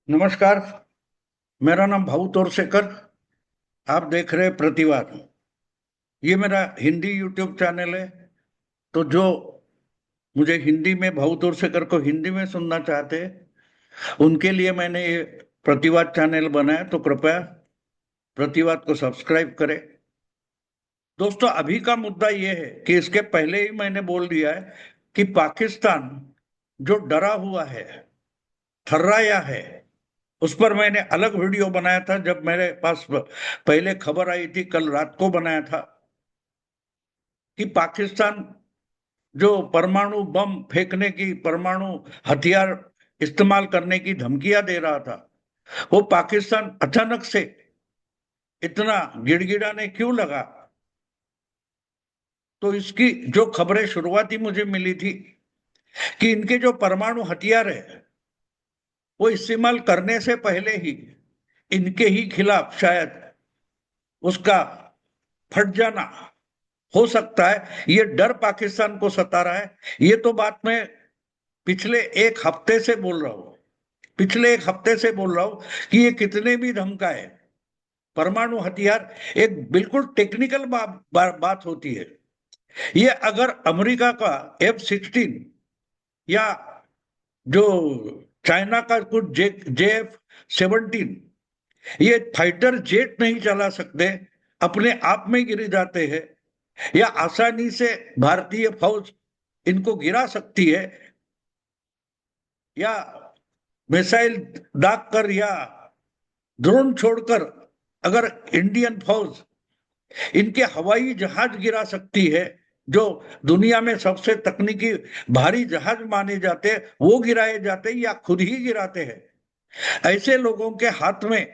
नमस्कार। मेरा नाम भाऊ तोरसेकर। आप देख रहे हैं प्रतिवाद। ये मेरा हिंदी यूट्यूब चैनल है। तो जो मुझे हिंदी में भाऊ तोरसेकर को हिंदी में सुनना चाहते हैं उनके लिए मैंने ये प्रतिवाद चैनल बनाया, तो कृपया प्रतिवाद को सब्सक्राइब करें। दोस्तों, अभी का मुद्दा ये है कि इसके पहले ही मैंने बोल दिया है कि पाकिस्तान जो डरा हुआ है, थर्राया है, उस पर मैंने अलग वीडियो बनाया था। जब मेरे पास पहले खबर आई थी, कल रात को बनाया था, कि पाकिस्तान जो परमाणु बम फेंकने की, परमाणु हथियार इस्तेमाल करने की धमकियां दे रहा था, वो पाकिस्तान अचानक से इतना गिड़गिड़ाने क्यों लगा। तो इसकी जो खबरें शुरुआती मुझे मिली थी कि इनके जो परमाणु हथियार है वो इस्तेमाल करने से पहले ही इनके ही खिलाफ शायद उसका फट जाना हो सकता है। ये डर पाकिस्तान को सता रहा है। ये तो बात मैं पिछले एक हफ्ते से बोल रहा हूं। पिछले एक हफ्ते से बोल रहा हूं कि ये कितने भी धमकाए, परमाणु हथियार एक बिल्कुल टेक्निकल बात होती है। ये अगर अमेरिका का F-16 या जो चाइना का कुछ JF-17, ये फाइटर जेट नहीं चला सकते, अपने आप में गिर जाते हैं, या आसानी से भारतीय फौज इनको गिरा सकती है, या मिसाइल दागकर या ड्रोन छोड़कर अगर इंडियन फौज इनके हवाई जहाज गिरा सकती है, जो दुनिया में सबसे तकनीकी भारी जहाज माने जाते हैं, वो गिराए जाते हैं या खुद ही गिराते हैं। ऐसे लोगों के हाथ में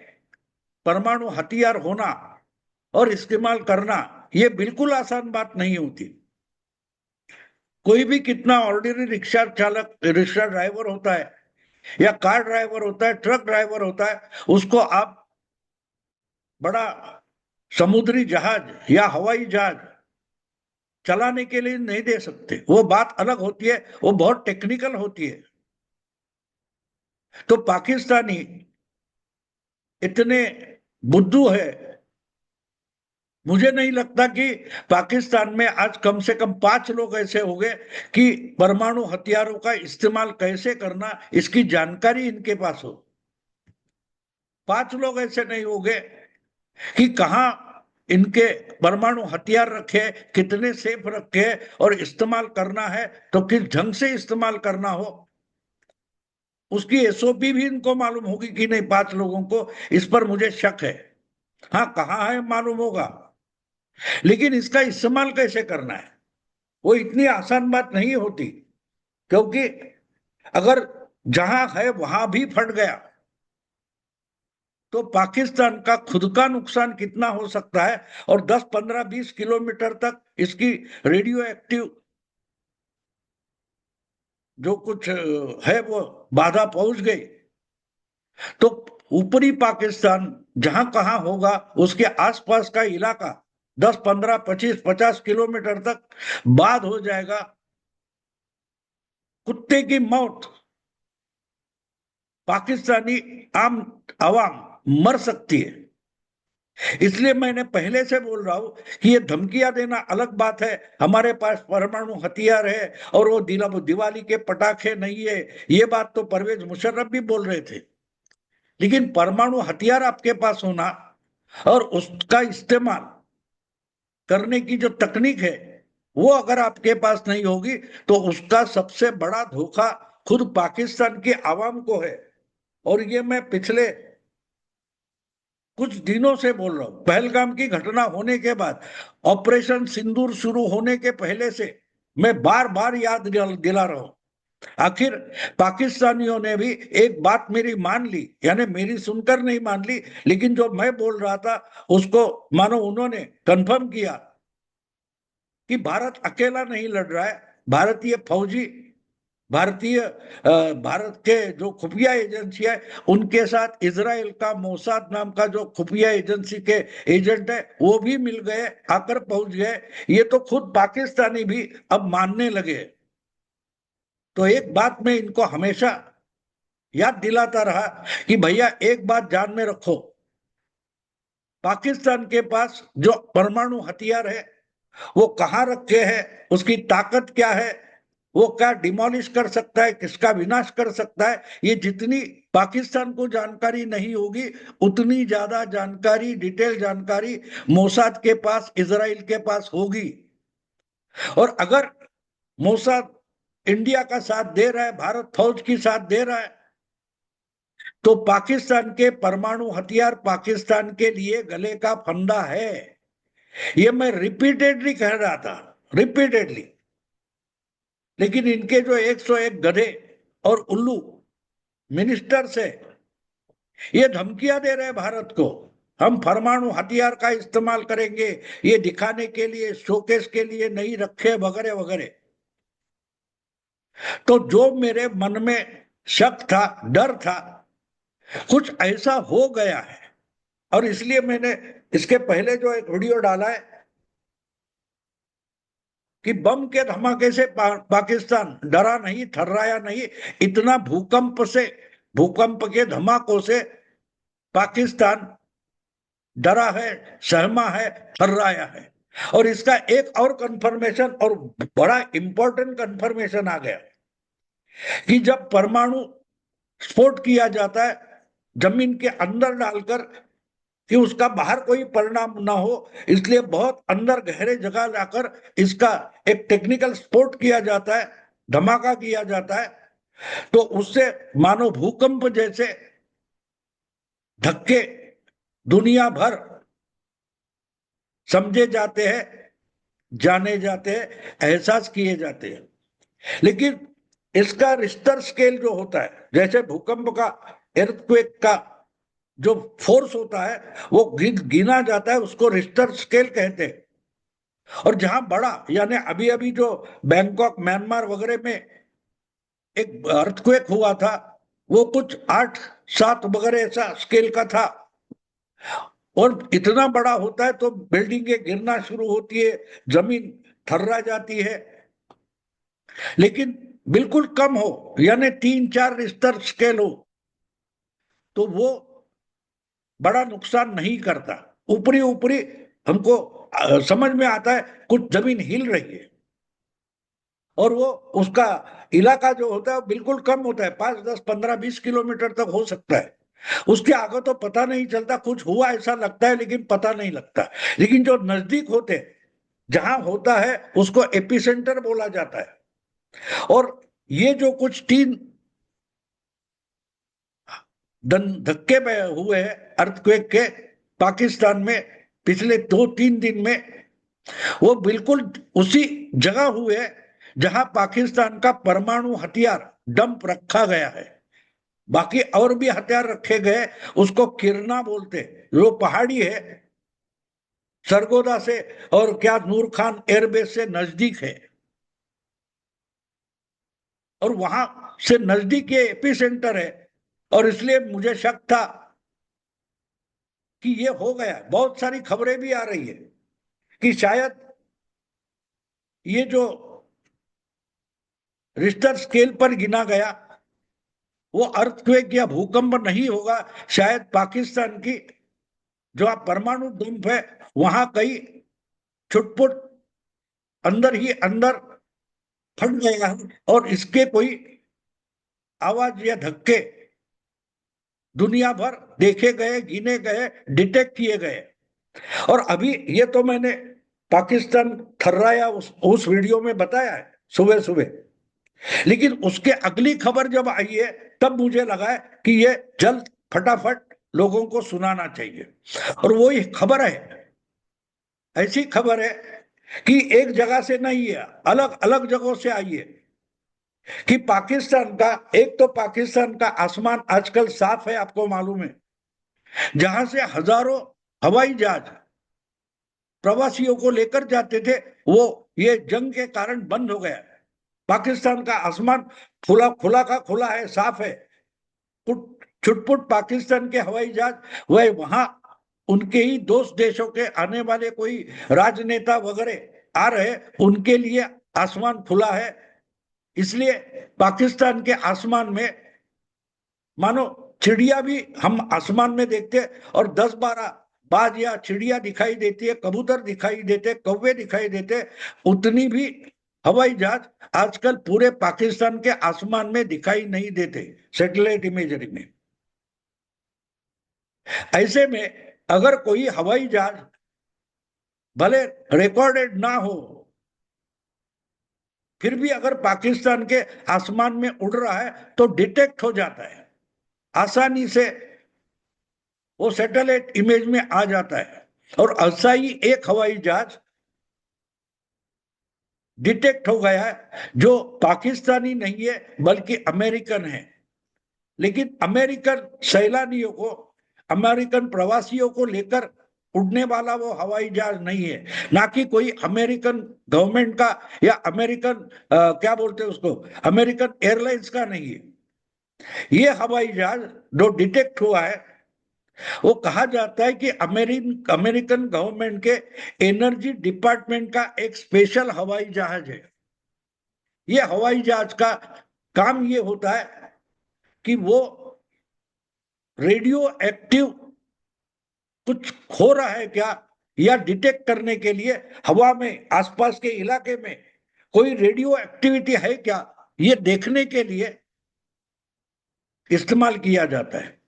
परमाणु हथियार होना और इस्तेमाल करना ये बिल्कुल आसान बात नहीं होती। कोई भी कितना ऑर्डिनरी रिक्शा चालक, रिक्शा ड्राइवर होता है, या कार ड्राइवर होता है, ट्रक ड्राइवर होता है, उसको आप बड़ा समुद्री जहाज या हवाई जहाज चलाने के लिए नहीं दे सकते। वो बात अलग होती है, वो बहुत टेक्निकल होती है। तो पाकिस्तानी इतने बुद्धू है, मुझे नहीं लगता कि पाकिस्तान में आज कम से कम 5 लोग ऐसे हो गए कि परमाणु हथियारों का इस्तेमाल कैसे करना इसकी जानकारी इनके पास हो। 5 लोग ऐसे नहीं हो गए कि कहाँ इनके परमाणु हथियार रखे, कितने सेफ रखे, और इस्तेमाल करना है तो किस ढंग से इस्तेमाल करना हो, उसकी SOP भी इनको मालूम होगी कि नहीं। 5 लोगों को इस पर मुझे शक है। हाँ, कहाँ है मालूम होगा, लेकिन इसका इस्तेमाल कैसे करना है वो इतनी आसान बात नहीं होती। क्योंकि अगर जहां है वहां भी फट गया तो पाकिस्तान का खुद का नुकसान कितना हो सकता है, और 10 15 20 किलोमीटर तक इसकी रेडियो एक्टिव जो कुछ है वो बाधा पहुंच गई, तो ऊपरी पाकिस्तान जहां कहां होगा, उसके आसपास का इलाका 10 15 25 50 किलोमीटर तक बाद हो जाएगा। कुत्ते की मौत पाकिस्तानी आम आवाम मर सकती है। इसलिए मैंने पहले से बोल रहा हूं कि ये धमकियां देना अलग बात है, हमारे पास परमाणु हथियार है और वो दिवाली के पटाखे नहीं है, ये बात तो परवेज मुशर्रफ भी बोल रहे थे। लेकिन परमाणु हथियार आपके पास होना और उसका इस्तेमाल करने की जो तकनीक है वो अगर आपके पास नहीं होगी, तो उसका सबसे बड़ा धोखा खुद पाकिस्तान के आवाम को है। और ये मैं पिछले कुछ दिनों से बोल रहा हूं, पहलगाम की घटना होने के बाद, ऑपरेशन सिंदूर शुरू होने के पहले से मैं बार बार याद दिला रहा हूं। आखिर पाकिस्तानियों ने भी एक बात मेरी मान ली, यानी मेरी सुनकर नहीं मान ली, लेकिन जो मैं बोल रहा था उसको मानो उन्होंने कंफर्म किया कि भारत अकेला नहीं लड़ रहा है। भारतीय फौजी, भारतीय भारत के जो खुफिया एजेंसी है उनके साथ इजराइल का मोसाद नाम का जो खुफिया एजेंसी के एजेंट है वो भी मिल गए, आकर पहुंच गए। ये तो खुद पाकिस्तानी भी अब मानने लगे। तो एक बात मैं इनको हमेशा याद दिलाता रहा कि भैया एक बात जान में रखो, पाकिस्तान के पास जो परमाणु हथियार है वो कहाँ रखे हैं, उसकी ताकत क्या है, वो क्या डिमोलिश कर सकता है, किसका विनाश कर सकता है, ये जितनी पाकिस्तान को जानकारी नहीं होगी उतनी ज्यादा जानकारी, डिटेल जानकारी मोसाद के पास, इजराइल के पास होगी। और अगर मोसाद इंडिया का साथ दे रहा है, भारत फौज की साथ दे रहा है, तो पाकिस्तान के परमाणु हथियार पाकिस्तान के लिए गले का फंदा है। ये मैं रिपीटेडली कह रहा था, रिपीटेडली। लेकिन इनके जो 101 गधे और उल्लू मिनिस्टर्स है, ये धमकियां दे रहे हैं भारत को, हम परमाणु हथियार का इस्तेमाल करेंगे, ये दिखाने के लिए, शोकेस के लिए नहीं रखे, वगैरह वगैरह। तो जो मेरे मन में शक था, डर था, कुछ ऐसा हो गया है। और इसलिए मैंने इसके पहले जो एक वीडियो डाला है कि बम के धमाके से पाकिस्तान डरा नहीं, थर्राया नहीं, इतना भूकंप से, भूकंप के धमाकों से पाकिस्तान डरा है, सहमा है, थर्राया है। और इसका एक और कंफर्मेशन, और बड़ा इंपॉर्टेंट कंफर्मेशन आ गया कि जब परमाणु स्फोट किया जाता है जमीन के अंदर डालकर, कि उसका बाहर कोई परिणाम ना हो, इसलिए बहुत अंदर गहरे जगह जाकर इसका एक टेक्निकल स्फोट किया जाता है, धमाका किया जाता है, तो उससे मानो भूकंप जैसे धक्के दुनिया भर समझे जाते हैं, जाने जाते हैं, एहसास किए जाते हैं। लेकिन इसका रिश्टर स्केल जो होता है, जैसे भूकंप का, एर्थक्वेक का जो फोर्स होता है वो गिना जाता है, उसको रिश्टर स्केल कहते हैं। और जहां बड़ा, यानी अभी अभी जो बैंकॉक, म्यांमार वगैरह में एक अर्थक्वेक हुआ था, वो कुछ 8, 7 वगैरह ऐसा स्केल का था। और इतना बड़ा होता है तो बिल्डिंगें गिरना शुरू होती है, जमीन थर्रा जाती है। लेकिन बिल्कुल कम हो, यानी 3, 4 रिश्टर स्केल हो, तो वो बड़ा नुकसान नहीं करता। ऊपरी ऊपरी हमको समझ में आता है कुछ जमीन हिल रही है, और वो उसका इलाका जो होता है बिल्कुल कम होता है, 5, 10, 15, 20 किलोमीटर तक हो सकता है। उसके आगे तो पता नहीं चलता, कुछ हुआ ऐसा लगता है लेकिन पता नहीं लगता। लेकिन जो नजदीक होते हैं, जहां होता है, उसको एपिसेंटर बोला जाता है। और ये जो कुछ 3 धक्के में हुए हैं अर्थक्वेक के पाकिस्तान में पिछले 2-3 दिन में, वो बिल्कुल उसी जगह हुए जहां पाकिस्तान का परमाणु हथियार डंप रखा गया है। बाकी और भी हथियार रखे गए, उसको किरना बोलते, जो पहाड़ी है सरगोदा से, और क्या नूर खान एयरबेस से नजदीक है, और वहां से नजदीक ये एपी सेंटर है। और इसलिए मुझे शक था कि ये हो गया। बहुत सारी खबरें भी आ रही है कि शायद ये जो रिश्टर स्केल पर गिना गया वो अर्थक्वेक या भूकंप नहीं होगा, शायद पाकिस्तान की जो परमाणु डंप है वहां कई छुटपुट अंदर ही अंदर फट गया है, और इसके कोई आवाज या धक्के दुनिया भर देखे गए, गिने गए, डिटेक्ट किए गए। और अभी ये तो मैंने पाकिस्तान थर्राया उस वीडियो में बताया है सुबह सुबह। लेकिन उसके अगली खबर जब आई है तब मुझे लगा है कि ये जल्द फटाफट लोगों को सुनाना चाहिए। और वो ये खबर है, ऐसी खबर है कि एक जगह से नहीं है, अलग अलग जगहों से आई है। कि पाकिस्तान का, एक तो पाकिस्तान का आसमान आजकल साफ है, आपको मालूम है, जहां से हजारों हवाई जहाज प्रवासियों को लेकर जाते थे, वो ये जंग के कारण बंद हो गया। पाकिस्तान का आसमान खुला खुला का खुला है, साफ है। छुटपुट पाकिस्तान के हवाई जहाज, वह वहां उनके ही दोस्त देशों के आने वाले कोई राजनेता वगैरह आ रहे, उनके लिए आसमान खुला है। इसलिए पाकिस्तान के आसमान में मानो चिड़िया भी हम आसमान में देखते हैं और 10-12 बाज या चिड़िया दिखाई देती है, कबूतर दिखाई देते, कौवे दिखाई देते, उतनी भी हवाई जहाज आजकल पूरे पाकिस्तान के आसमान में दिखाई नहीं देते सैटेलाइट इमेजरी में। ऐसे में अगर कोई हवाई जहाज भले रिकॉर्डेड ना हो, फिर भी अगर पाकिस्तान के आसमान में उड़ रहा है तो डिटेक्ट हो जाता है, आसानी से वो सैटेलाइट इमेज में आ जाता है। और ऐसा ही एक हवाई जहाज डिटेक्ट हो गया है जो पाकिस्तानी नहीं है बल्कि अमेरिकन है, लेकिन अमेरिकन सैलानियों को, अमेरिकन प्रवासियों को लेकर उड़ने वाला वो हवाई जहाज नहीं है, ना कि कोई अमेरिकन गवर्नमेंट का या अमेरिकन क्या बोलते हैं उसको, अमेरिकन एयरलाइंस का नहीं है। ये हवाई जहाज जो डिटेक्ट हुआ है वो कहा जाता है कि अमेरिकन गवर्नमेंट के एनर्जी डिपार्टमेंट का एक स्पेशल हवाई जहाज है। ये हवाई जहाज का काम ये होता है कि वो रेडियो एक्टिव कुछ हो रहा है क्या या डिटेक्ट करने के लिए हवा में आसपास के इलाके में कोई रेडियो एक्टिविटी है क्या, ये देखने के लिए इस्तेमाल किया जाता है।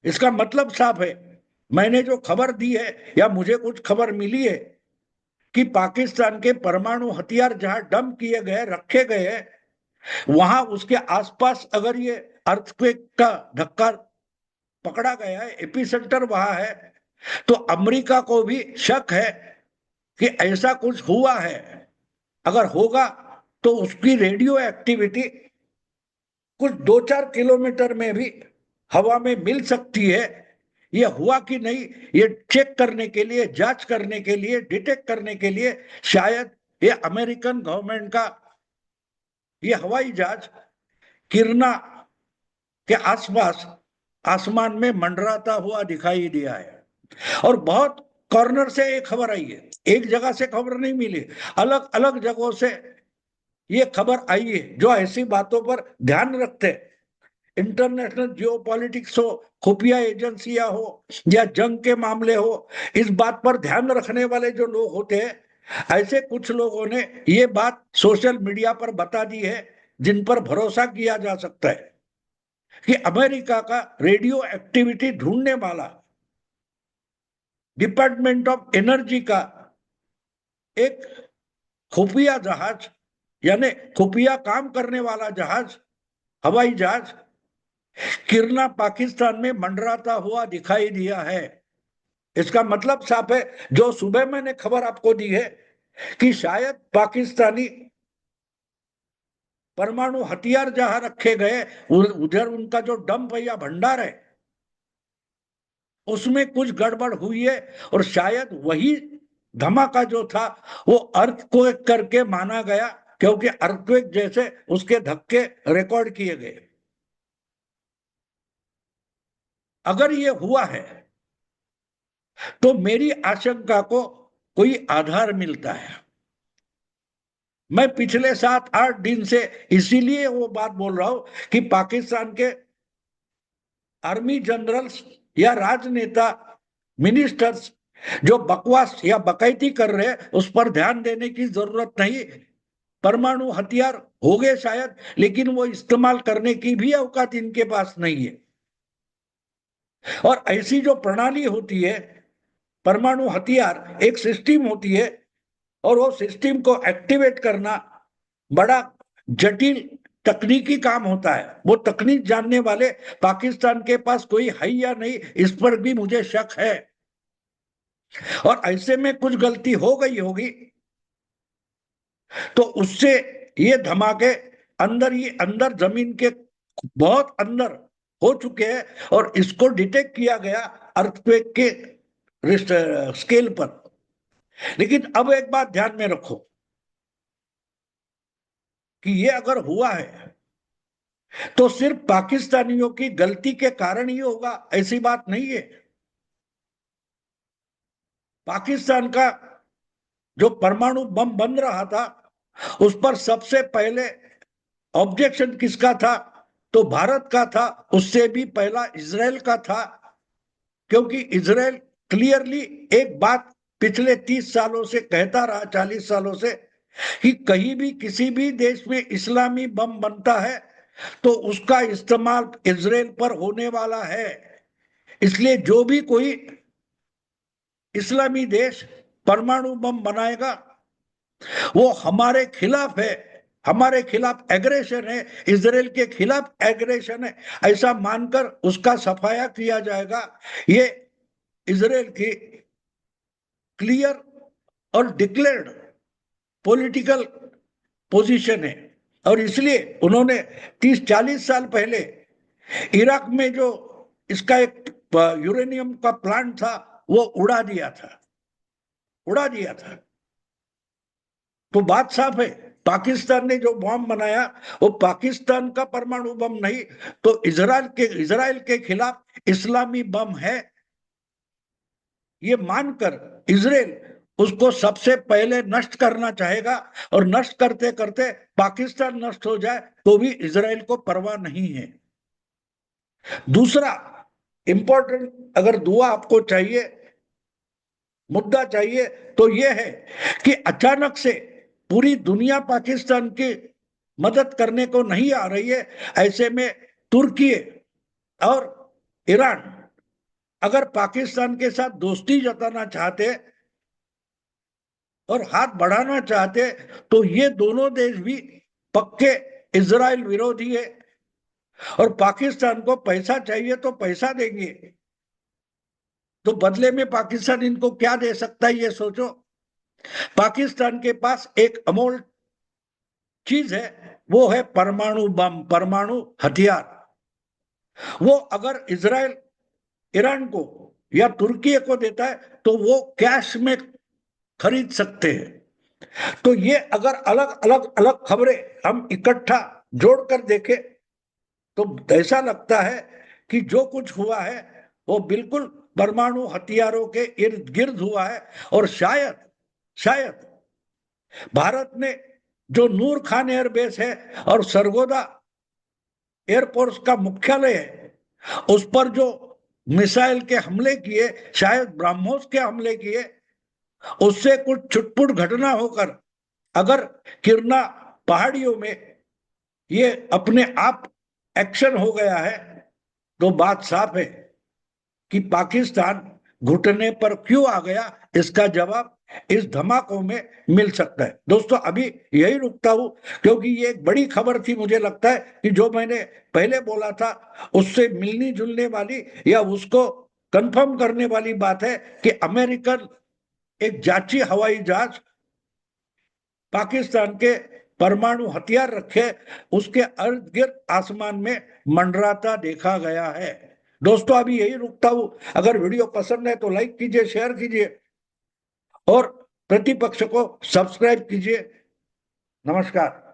इसका मतलब साफ है, मैंने जो खबर दी है या मुझे कुछ खबर मिली है कि पाकिस्तान के परमाणु हथियार जहां डंप किए गए, रखे गए हैं, वहां उसके आसपास अगर ये अर्थक्वेक का धक्का पकड़ा गया है, एपिसेंटर वहां है, तो अमेरिका को भी शक है कि ऐसा कुछ हुआ है। अगर होगा तो उसकी रेडियो एक्टिविटी कुछ 2-4 किलोमीटर में भी हवा में मिल सकती है। ये हुआ कि नहीं, ये चेक करने के लिए, जांच करने के लिए, डिटेक्ट करने के लिए शायद ये अमेरिकन गवर्नमेंट का ये हवाई जहाज किरना के आसपास आसमान में मंडराता हुआ दिखाई दिया है। और बहुत कॉर्नर से एक खबर आई है, एक जगह से खबर नहीं मिली, अलग अलग जगहों से ये खबर आई है जो ऐसी बातों पर ध्यान रखते हैं। इंटरनेशनल जियोपॉलिटिक्स हो, खुफिया एजेंसियां हो या जंग के मामले हो, इस बात पर ध्यान रखने वाले जो लोग होते हैं, ऐसे कुछ लोगों ने ये बात सोशल मीडिया पर बता दी है जिन पर भरोसा किया जा सकता है कि अमेरिका का रेडियो एक्टिविटी ढूंढने वाला डिपार्टमेंट ऑफ एनर्जी का एक खुफिया जहाज, यानी खुफिया काम करने वाला जहाज, हवाई जहाज किरना पाकिस्तान में मंडराता हुआ दिखाई दिया है। इसका मतलब साफ है, जो सुबह मैंने खबर आपको दी है कि शायद पाकिस्तानी परमाणु हथियार जहां रखे गए, उधर उनका जो डंप है या भंडार है, उसमें कुछ गड़बड़ हुई है और शायद वही धमाका जो था वो अर्थक्वेक करके माना गया, क्योंकि अर्थक्वेक जैसे उसके धक्के रिकॉर्ड किए गए। अगर ये हुआ है तो मेरी आशंका को कोई आधार मिलता है। मैं पिछले 7-8 दिन से इसीलिए वो बात बोल रहा हूं कि पाकिस्तान के आर्मी जनरल्स या राजनेता, मिनिस्टर्स जो बकवास या बकैती कर रहे हैं उस पर ध्यान देने की जरूरत नहीं। परमाणु हथियार हो गए शायद, लेकिन वो इस्तेमाल करने की भी औकात इनके पास नहीं है। और ऐसी जो प्रणाली होती है, परमाणु हथियार एक सिस्टम होती है और वो सिस्टम को एक्टिवेट करना बड़ा जटिल तकनीकी काम होता है। वो तकनीक जानने वाले पाकिस्तान के पास कोई है या नहीं, इस पर भी मुझे शक है। और ऐसे में कुछ गलती हो गई होगी तो उससे ये धमाके अंदर ही अंदर जमीन के बहुत अंदर हो चुके हैं और इसको डिटेक्ट किया गया अर्थक्वेक के स्केल पर। लेकिन अब एक बात ध्यान में रखो कि ये अगर हुआ है तो सिर्फ पाकिस्तानियों की गलती के कारण ही होगा, ऐसी बात नहीं है। पाकिस्तान का जो परमाणु बम बन रहा था उस पर सबसे पहले ऑब्जेक्शन किसका था? तो भारत का था, उससे भी पहला इजराइल का था, क्योंकि इजराइल क्लियरली एक बात पिछले 30 सालों से कहता रहा, 40 सालों से, कि कहीं भी किसी भी देश में इस्लामी बम बनता है तो उसका इस्तेमाल इजराइल पर होने वाला है। इसलिए जो भी कोई इस्लामी देश परमाणु बम बनाएगा वो हमारे खिलाफ है, हमारे खिलाफ एग्रेशन है, इजराइल के खिलाफ एग्रेशन है, ऐसा मानकर उसका सफाया किया जाएगा। ये इजराइल की क्लियर और डिक्लेयर्ड पॉलिटिकल पोजीशन है। और इसलिए उन्होंने 30-40 साल पहले इराक में जो इसका एक यूरेनियम का प्लांट था वो उड़ा दिया था, उड़ा दिया था। तो बात साफ है, पाकिस्तान ने जो बम बनाया वो पाकिस्तान का परमाणु बम नहीं, तो इजराइल के खिलाफ इस्लामी बम है। ये मानकर इजराइल उसको सबसे पहले नष्ट करना चाहेगा, और नष्ट करते करते पाकिस्तान नष्ट हो जाए तो भी इजराइल को परवाह नहीं है। दूसरा इंपॉर्टेंट अगर दुआ आपको चाहिए, मुद्दा चाहिए, तो यह है कि अचानक से पूरी दुनिया पाकिस्तान की मदद करने को नहीं आ रही है। ऐसे में तुर्की और ईरान अगर पाकिस्तान के साथ दोस्ती जताना चाहते और हाथ बढ़ाना चाहते तो ये दोनों देश भी पक्के इजराइल विरोधी है, और पाकिस्तान को पैसा चाहिए तो पैसा देंगे। तो बदले में पाकिस्तान इनको क्या दे सकता है ये सोचो। पाकिस्तान के पास एक अमोल चीज है, वो है परमाणु बम, परमाणु हथियार। वो अगर इजराइल ईरान को या तुर्की को देता है तो वो कैश में खरीद सकते हैं। तो ये अगर अलग अलग अलग खबरें हम इकट्ठा जोड़कर देखें तो ऐसा लगता है कि जो कुछ हुआ है वो बिल्कुल परमाणु हथियारों के इर्द गिर्द हुआ है। और शायद शायद भारत ने जो नूर खान एयरबेस है और सरगोदा एयरफोर्स का मुख्यालय है उस पर जो मिसाइल के हमले किए, शायद ब्रह्मोस के हमले किए, उससे कुछ छुटपुट घटना होकर अगर किरना पहाड़ियों में ये अपने आप एक्शन हो गया है तो बात साफ है कि पाकिस्तान घुटने पर क्यों आ गया, इसका जवाब इस धमाकों में मिल सकता है। दोस्तों अभी यही रुकता हूं, क्योंकि ये एक बड़ी खबर थी। मुझे लगता है कि जो मैंने पहले बोला था उससे मिलनी जुलने वाली या उसको कंफर्म करने वाली बात है कि अमेरिकन एक जांची हवाई जहाज पाकिस्तान के परमाणु हथियार रखे उसके इर्द गिर्द आसमान में मंडराता देखा गया है। दोस्तों अभी यही रुकता हूं। अगर वीडियो पसंद है तो लाइक कीजिए, शेयर कीजिए और प्रतिपक्ष को सब्सक्राइब कीजिए। नमस्कार।